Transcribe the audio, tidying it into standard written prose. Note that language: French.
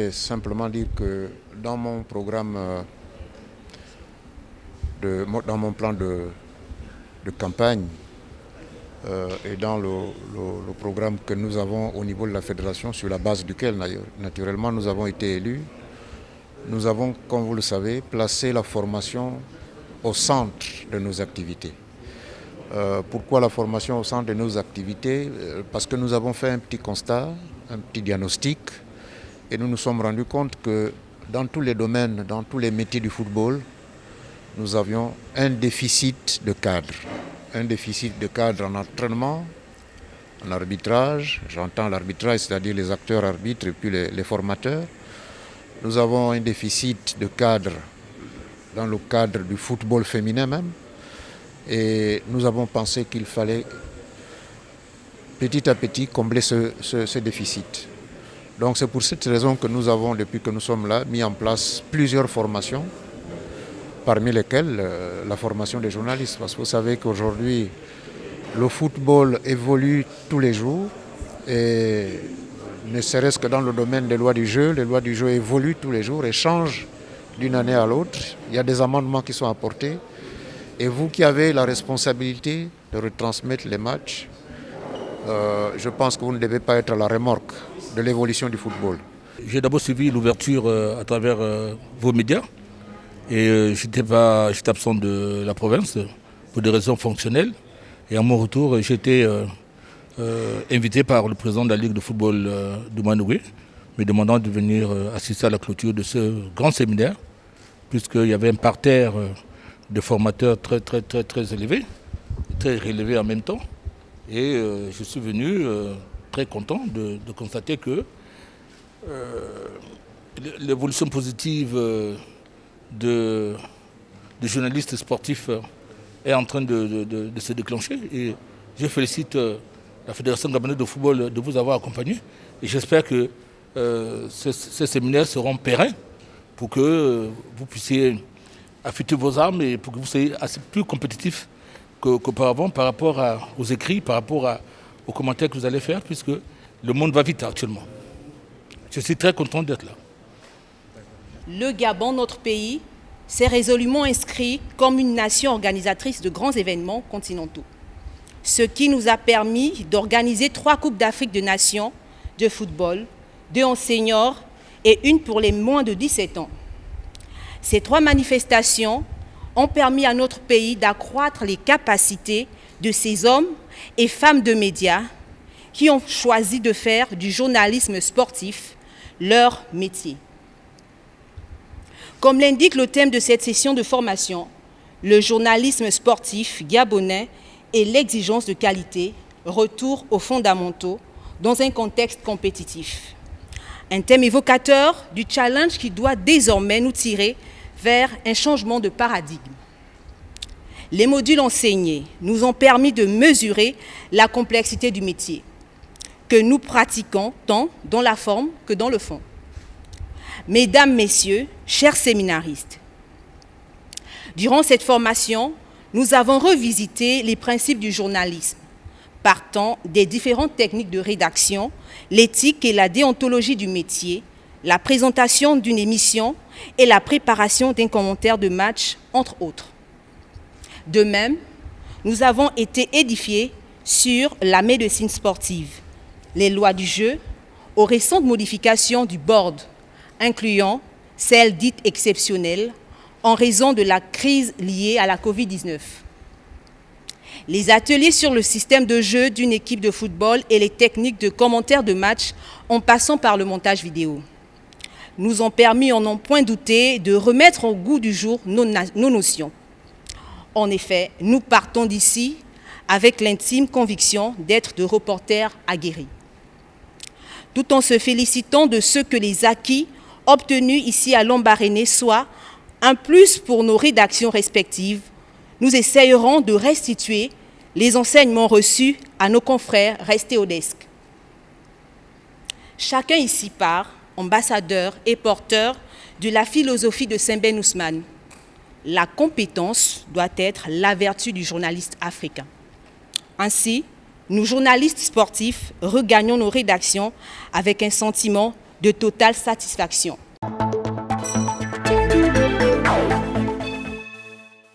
voudrais simplement dire que dans mon programme, dans mon plan de campagne et dans le programme que nous avons au niveau de la fédération, sur la base duquel naturellement nous avons été élus, nous avons, comme vous le savez, placé la formation au centre de nos activités. Pourquoi la formation au centre de nos activités? Parce que nous avons fait un petit constat, un petit diagnostic, et nous nous sommes rendus compte que dans tous les domaines, dans tous les métiers du football, nous avions un déficit de cadre. Un déficit de cadre en entraînement, en arbitrage, j'entends l'arbitrage, c'est-à-dire les acteurs arbitres et puis les formateurs. Nous avons un déficit de cadre dans le cadre du football féminin même. Et nous avons pensé qu'il fallait petit à petit combler ce déficit. Donc c'est pour cette raison que nous avons, depuis que nous sommes là, mis en place plusieurs formations, parmi lesquelles la formation des journalistes. Parce que vous savez qu'aujourd'hui, le football évolue tous les jours et ne serait-ce que dans le domaine des lois du jeu, les lois du jeu évoluent tous les jours et changent d'une année à l'autre. Il y a des amendements qui sont apportés. Et vous qui avez la responsabilité de retransmettre les matchs, je pense que vous ne devez pas être à la remorque de l'évolution du football. J'ai d'abord suivi l'ouverture à travers vos médias et j'étais absent de la province pour des raisons fonctionnelles. Et à mon retour, j'ai été invité par le président de la Ligue de football de Manoué, me demandant de venir assister à la clôture de ce grand séminaire, puisqu'il y avait un parterre de formateurs très élevés, très relevés en même temps. Et je suis venu très content de constater que l'évolution positive de journalistes sportifs est en train de se déclencher. Et je félicite la Fédération gabonaise de football de vous avoir accompagné. Et j'espère que ces séminaires seront pérennes pour que vous puissiez affûter vos armes et pour que vous soyez assez plus compétitifs qu'auparavant par rapport aux écrits, par rapport aux commentaires que vous allez faire, puisque le monde va vite actuellement. Je suis très content d'être là. Le Gabon, notre pays, s'est résolument inscrit comme une nation organisatrice de grands événements continentaux. Ce qui nous a permis d'organiser 3 Coupes d'Afrique de Nations de football, 2 en seniors et 1 pour les moins de 17 ans. Ces 3 manifestations ont permis à notre pays d'accroître les capacités de ces hommes et femmes de médias qui ont choisi de faire du journalisme sportif leur métier. Comme l'indique le thème de cette session de formation, le journalisme sportif gabonais et l'exigence de qualité, retour aux fondamentaux dans un contexte compétitif. Un thème évocateur du challenge qui doit désormais nous tirer vers un changement de paradigme. Les modules enseignés nous ont permis de mesurer la complexité du métier que nous pratiquons tant dans la forme que dans le fond. Mesdames, Messieurs, chers séminaristes, durant cette formation, nous avons revisité les principes du journalisme, partant des différentes techniques de rédaction, l'éthique et la déontologie du métier, la présentation d'une émission et la préparation d'un commentaire de match, entre autres. De même, nous avons été édifiés sur la médecine sportive, les lois du jeu, aux récentes modifications du board, incluant celles dites exceptionnelles en raison de la crise liée à la Covid-19. Les ateliers sur le système de jeu d'une équipe de football et les techniques de commentaire de match en passant par le montage vidéo nous ont permis, en n'en point douter, de remettre au goût du jour nos notions. En effet, nous partons d'ici avec l'intime conviction d'être de reporters aguerris. Tout en se félicitant de ce que les acquis obtenus ici à Lambaréné soient un plus pour nos rédactions respectives, nous essayerons de restituer les enseignements reçus à nos confrères restés au desk. Chacun ici part ambassadeur et porteur de la philosophie de Saint-Ben Ousmane. La compétence doit être la vertu du journaliste africain. Ainsi, nous, journalistes sportifs, regagnons nos rédactions avec un sentiment de totale satisfaction.